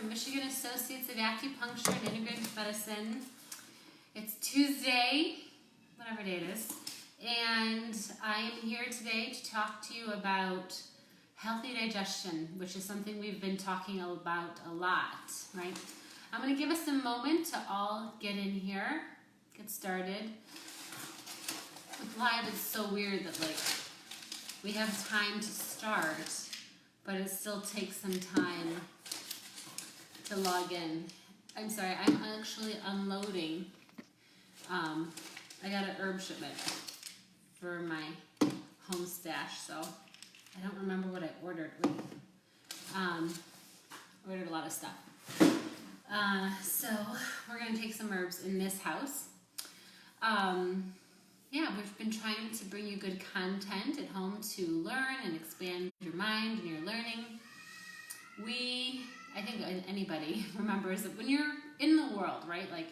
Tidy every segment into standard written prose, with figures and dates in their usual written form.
from Michigan Associates of Acupuncture and Integrative Medicine. It's Tuesday, whatever day it is, and I am here today to talk to you about healthy digestion, which is something we've been talking about a lot, right? I'm going to give us a moment to all get in here, get started. With live, it's so weird that we have time to start, but it still takes some time to log in. I'm sorry, I'm actually unloading. I got an herb shipment for my home stash, so I don't remember what I ordered. Ordered a lot of stuff. So we're gonna take some herbs in this house. Yeah, we've been trying to bring you good content at home to learn and expand your mind and your learning. I think anybody remembers that when you're in the world, right? Like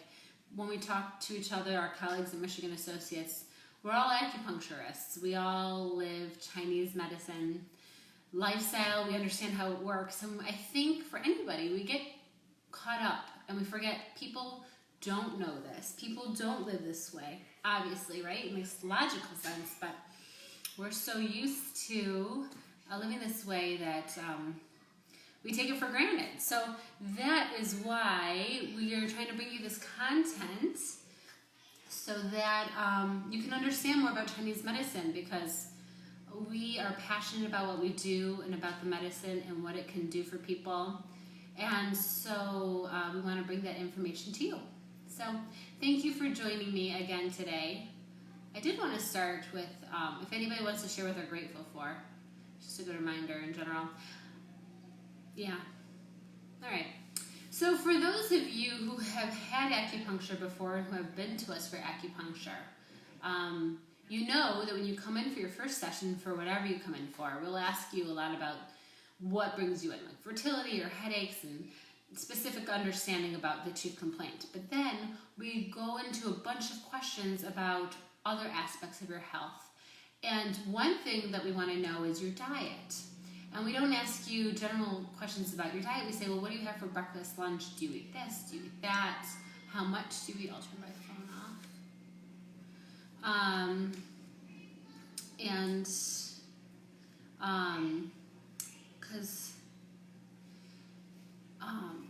when we talk to each other, our colleagues at Michigan Associates, we're all acupuncturists. We all live Chinese medicine lifestyle. We understand how it works. And I think for anybody, we get caught up and we forget people don't know this. People don't live this way, obviously, right? It makes logical sense, but we're so used to living this way that we take it for granted. So that is why we are trying to bring you this content so that you can understand more about Chinese medicine, because we are passionate about what we do and about the medicine and what it can do for people. And so we want to bring that information to you. So thank you for joining me again today. I did want to start with, if anybody wants to share what they're grateful for, just a good reminder in general. Yeah. All right. So for those of you who have had acupuncture before and who have been to us for acupuncture, you know that when you come in for your first session, for whatever you come in for, we'll ask you a lot about what brings you in, like fertility or headaches and specific understanding about the chief complaint. But then we go into a bunch of questions about other aspects of your health. And one thing that we want to know is your diet. And we don't ask you general questions about your diet. We say, well, what do you have for breakfast, lunch? Do you eat this? Do you eat that? How much do you eat? I'll turn my phone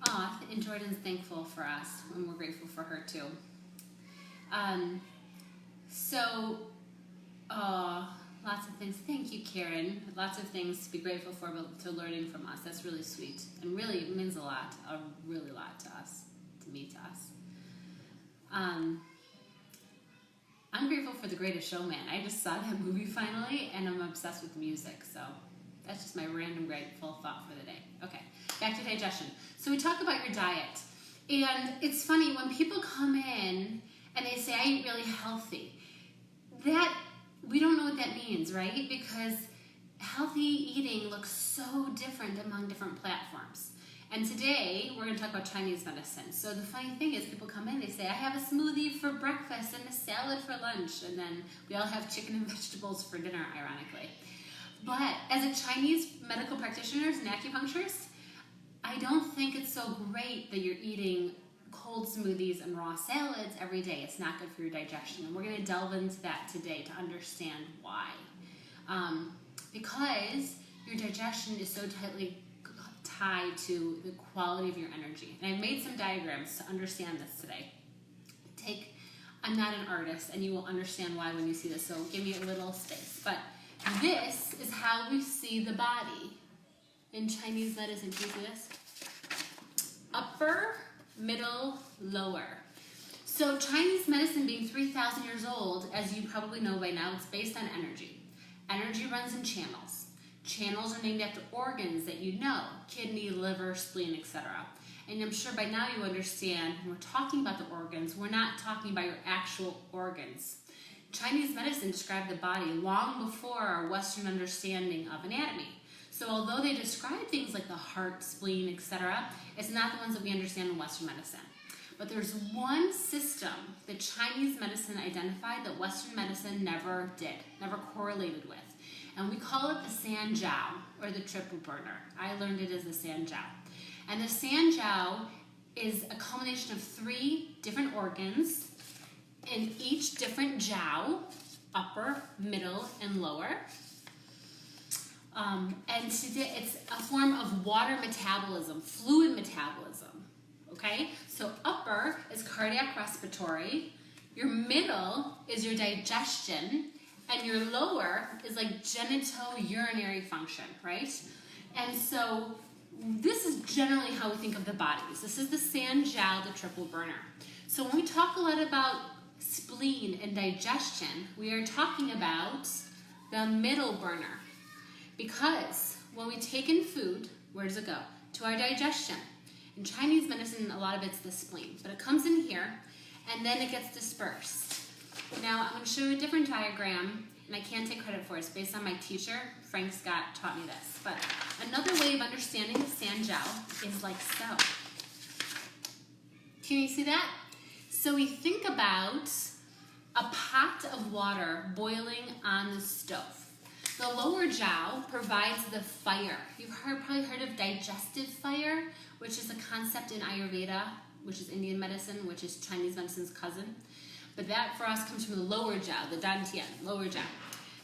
off. And Jordan's thankful for us, and we're grateful for her too. Lots of things. Thank you, Karen. Lots of things to be grateful for, but to learning from us. That's really sweet. And really, it means a really lot to us, to me, to us. I'm grateful for The Greatest Showman. I just saw that movie finally, and I'm obsessed with the music. So that's just my random grateful thought for the day. Okay, back to digestion. So we talk about your diet. And it's funny, when people come in and they say, I eat really healthy, we don't know what that means, right? Because healthy eating looks so different among different platforms. And today, we're going to talk about Chinese medicine. So the funny thing is, people come in, they say, I have a smoothie for breakfast and a salad for lunch, and then we all have chicken and vegetables for dinner, ironically. But as a Chinese medical practitioners and acupuncturists, I don't think it's so great that you're eating cold smoothies and raw salads every day. It's not good for your digestion. And we're going to delve into that today to understand why. Because your digestion is so tightly tied to the quality of your energy. And I've made some diagrams to understand this today. I'm not an artist, and you will understand why when you see this, so give me a little space. But this is how we see the body in Chinese medicine. Can you see this? Upper, middle, lower. So Chinese medicine being 3,000 years old, as you probably know by now, it's based on energy. Energy runs in channels. Channels are named after organs that you know, kidney, liver, spleen, etc. And I'm sure by now you understand when we're talking about the organs, we're not talking about your actual organs. Chinese medicine described the body long before our Western understanding of anatomy. So although they describe things like the heart, spleen, etc., it's not the ones that we understand in Western medicine. But there's one system that Chinese medicine identified that Western medicine never correlated with. And we call it the Sanjiao, or the triple burner. I learned it as the Sanjiao. And the sanjiao is a combination of 3 different organs in each different jiao, upper, middle, and lower. And today it's a form of water metabolism, fluid metabolism. Okay, so upper is cardiac respiratory, your middle is your digestion, and your lower is like genitourinary function, right? And so this is generally how we think of the bodies. This is the sanjiao, the triple burner. So when we talk a lot about spleen and digestion, we are talking about the middle burner. Because when we take in food, where does it go? To our digestion. In Chinese medicine, a lot of it's the spleen, but it comes in here and then it gets dispersed. Now, I'm going to show you a different diagram, and I can't take credit for it. It's based on my teacher, Frank Scott, taught me this. But another way of understanding the sanjiao is like so. Can you see that? So we think about a pot of water boiling on the stove. The lower jiao provides the fire. You've probably heard of digestive fire, which is a concept in Ayurveda, which is Indian medicine, which is Chinese medicine's cousin. But that for us comes from the lower jiao, the dantian, lower jiao.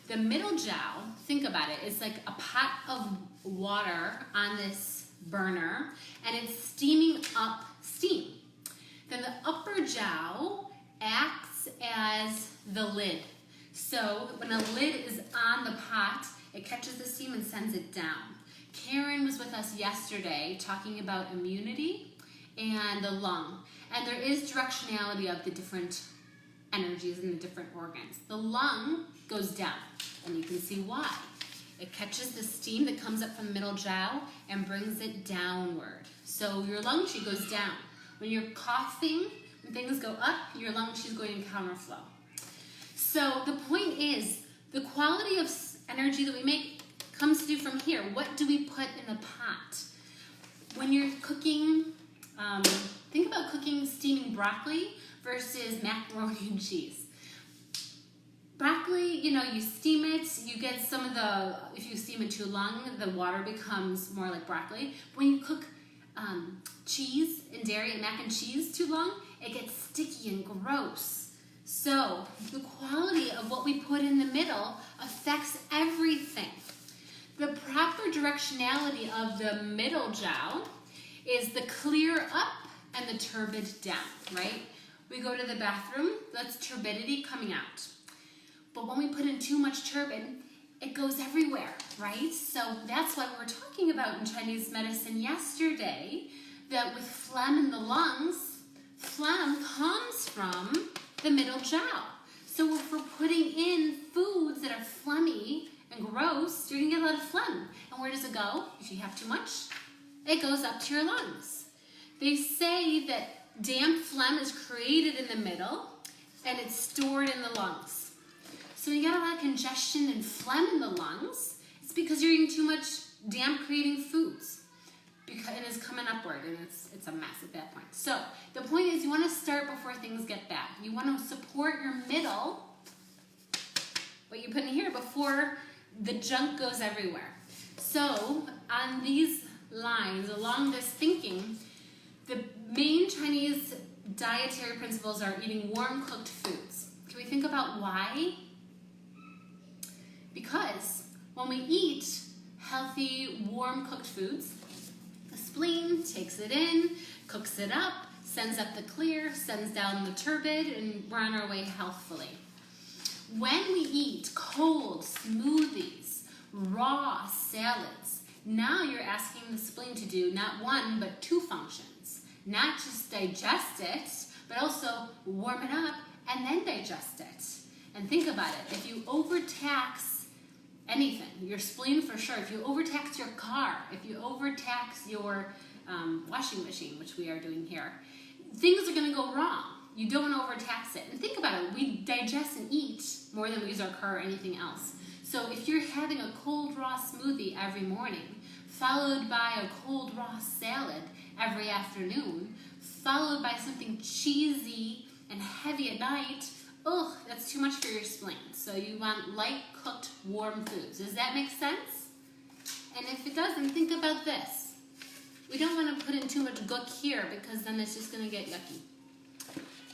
The middle jiao, think about it, it's like a pot of water on this burner, and it's steaming up steam. Then the upper jiao acts as the lid. So when a lid is on the pot, it catches the steam and sends it down. Karen was with us yesterday talking about immunity and the lung. And there is directionality of the different energies in the different organs. The lung goes down, and you can see why. It catches the steam that comes up from the middle jiao and brings it downward. So your lung qi goes down. When you're coughing, when things go up, your lung qi is going to counterflow. So the point is, the quality of energy that we make comes to from here. What do we put in the pot? When you're cooking, think about cooking steaming broccoli versus macaroni and cheese. Broccoli, you steam it, you get some of the, if you steam it too long, the water becomes more like broccoli. When you cook cheese and dairy and mac and cheese too long, it gets sticky and gross. So the quality of what we put in the middle affects everything. The proper directionality of the middle jiao is the clear up and the turbid down, right? We go to the bathroom, that's turbidity coming out. But when we put in too much turbid, it goes everywhere, right? So that's what we were talking about in Chinese medicine yesterday, that with phlegm in the lungs, phlegm comes from the middle jiao. So if we're putting in foods that are phlegmy and gross, you're gonna get a lot of phlegm. And where does it go? If you have too much, it goes up to your lungs. They say that damp phlegm is created in the middle and it's stored in the lungs. So when you got a lot of congestion and phlegm in the lungs, it's because you're eating too much damp creating foods. And it's coming upward, and it's a mess at that point. So the point is, you want to start before things get bad. You want to support your middle, what you put in here, before the junk goes everywhere. So on these lines, along this thinking, the main Chinese dietary principles are eating warm cooked foods. Can we think about why? Because when we eat healthy, warm cooked foods, the spleen takes it in, cooks it up, sends up the clear, sends down the turbid, and we're on our way healthfully. When we eat cold smoothies, raw salads, now you're asking the spleen to do not one, but 2 functions. Not just digest it, but also warm it up and then digest it. And think about it. If you overtax anything, your spleen for sure, if you overtax your car, if you overtax your washing machine, which we are doing here, things are going to go wrong. You don't want to overtax it. And think about it. We digest and eat more than we use our car or anything else. So if you're having a cold raw smoothie every morning, followed by a cold raw salad every afternoon, followed by something cheesy and heavy at night, oh, that's too much for your spleen. So you want light cooked warm foods. Does that make sense? And if it doesn't, think about this. We don't want to put in too much gook here because then it's just going to get yucky.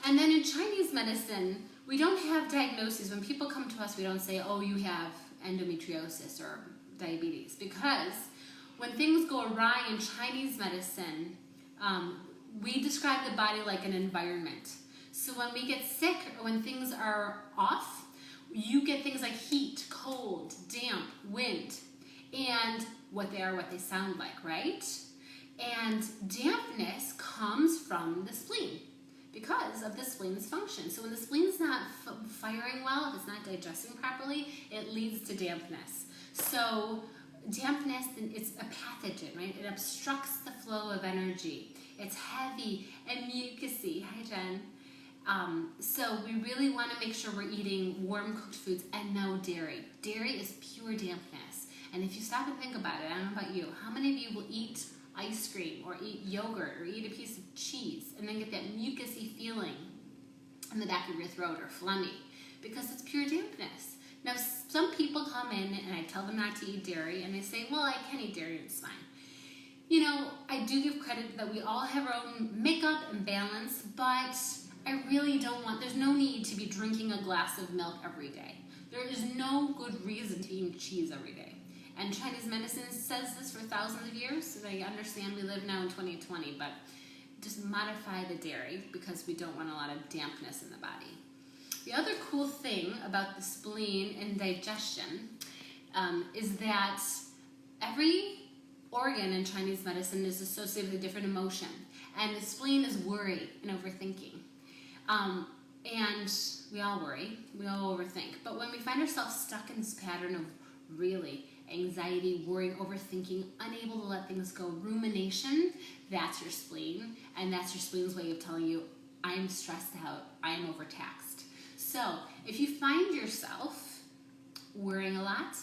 And then in Chinese medicine, we don't have diagnoses. When people come to us, we don't say, oh, you have endometriosis or diabetes, because when things go awry in Chinese medicine, we describe the body like an environment. So when we get sick or when things are off, you get things like heat, cold, damp, wind, and what they sound like, right? And dampness comes from the spleen because of the spleen's function. So when the spleen's not firing well, if it's not digesting properly, it leads to dampness. So dampness, it's a pathogen, right? It obstructs the flow of energy. It's heavy and mucousy. Hi, Jen. So we really want to make sure we're eating warm cooked foods and no dairy. Dairy is pure dampness. And if you stop and think about it, I don't know about you, how many of you will eat ice cream or eat yogurt or eat a piece of cheese and then get that mucousy feeling in the back of your throat or phlegmy? Because it's pure dampness. Now, some people come in and I tell them not to eat dairy and they say, well, I can eat dairy, it's fine. You know, I do give credit that we all have our own makeup and balance, but I really don't want, there's no need to be drinking a glass of milk every day. There is no good reason to eat cheese every day. And Chinese medicine says this for thousands of years, so I understand we live now in 2020, but just modify the dairy because we don't want a lot of dampness in the body. The other cool thing about the spleen and digestion is that every organ in Chinese medicine is associated with a different emotion. And the spleen is worry and overthinking. And we all worry, we all overthink. But when we find ourselves stuck in this pattern of really anxiety, worry, overthinking, unable to let things go, rumination, that's your spleen. And that's your spleen's way of telling you, I'm stressed out, I'm overtaxed. So if you find yourself worrying a lot,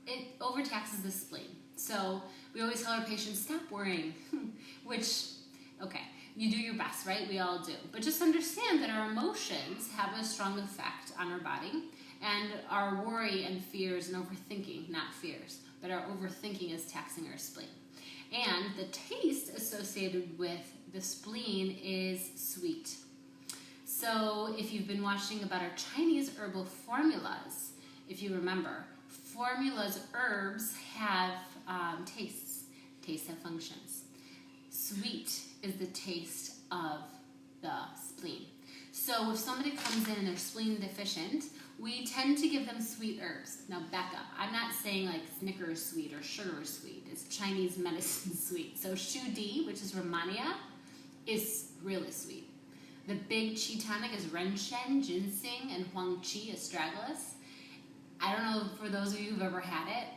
it overtaxes the spleen. So we always tell our patients, stop worrying, which, okay, you do your best, right? We all do. But just understand that our emotions have a strong effect on our body, and our worry and fears and overthinking, not fears, but our overthinking is taxing our spleen. And the taste associated with the spleen is sweet. So if you've been watching about our Chinese herbal formulas, if you remember, formulas, herbs have tastes. Tastes have functions. Sweet is the taste of the spleen. So if somebody comes in and they're spleen deficient, we tend to give them sweet herbs. Now back up. I'm not saying like Snickers sweet or sugar sweet. It's Chinese medicine sweet. So Shu Di, which is Romania, is really sweet. The big qi tonic is Renshen, ginseng, and Huang Qi, astragalus. I don't know for those of you who've ever had it.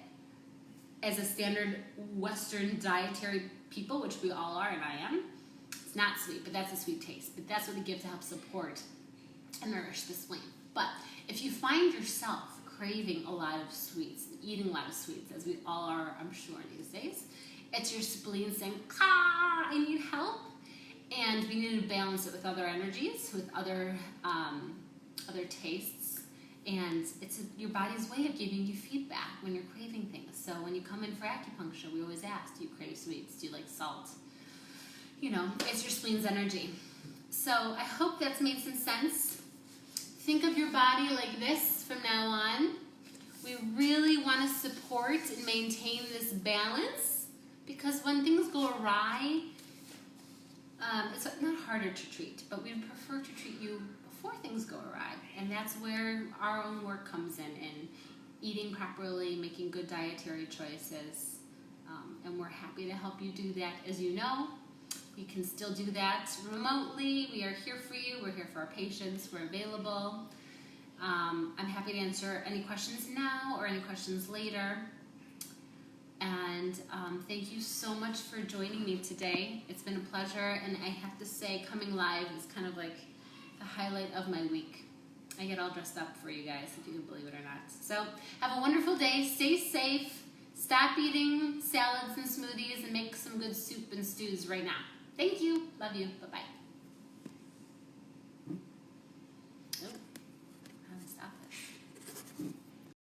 As a standard Western dietary people, which we all are and I am, it's not sweet, but that's a sweet taste. But that's what we give to help support and nourish the spleen. But if you find yourself craving a lot of sweets, eating a lot of sweets, as we all are, I'm sure, these days, it's your spleen saying, ah, I need help. And we need to balance it with other energies, with other tastes. And it's your body's way of giving you feedback when you're craving things. So when you come in for acupuncture, we always ask, do you crave sweets? Do you like salt? You know, it's your spleen's energy. So I hope that's made some sense. Think of your body like this from now on. We really want to support and maintain this balance, because when things go awry, it's not harder to treat, but we'd prefer to treat you before things go awry. And that's where our own work comes in eating properly, making good dietary choices. And we're happy to help you do that. As you know, we can still do that remotely. We are here for you. We're here for our patients. We're available. I'm happy to answer any questions now or any questions later. And thank you so much for joining me today. It's been a pleasure, and I have to say, coming live is kind of like the highlight of my week. I get all dressed up for you guys, if you can believe it or not. So have a wonderful day. Stay safe. Stop eating salads and smoothies and make some good soup and stews right now. Thank you. Love you. Bye-bye.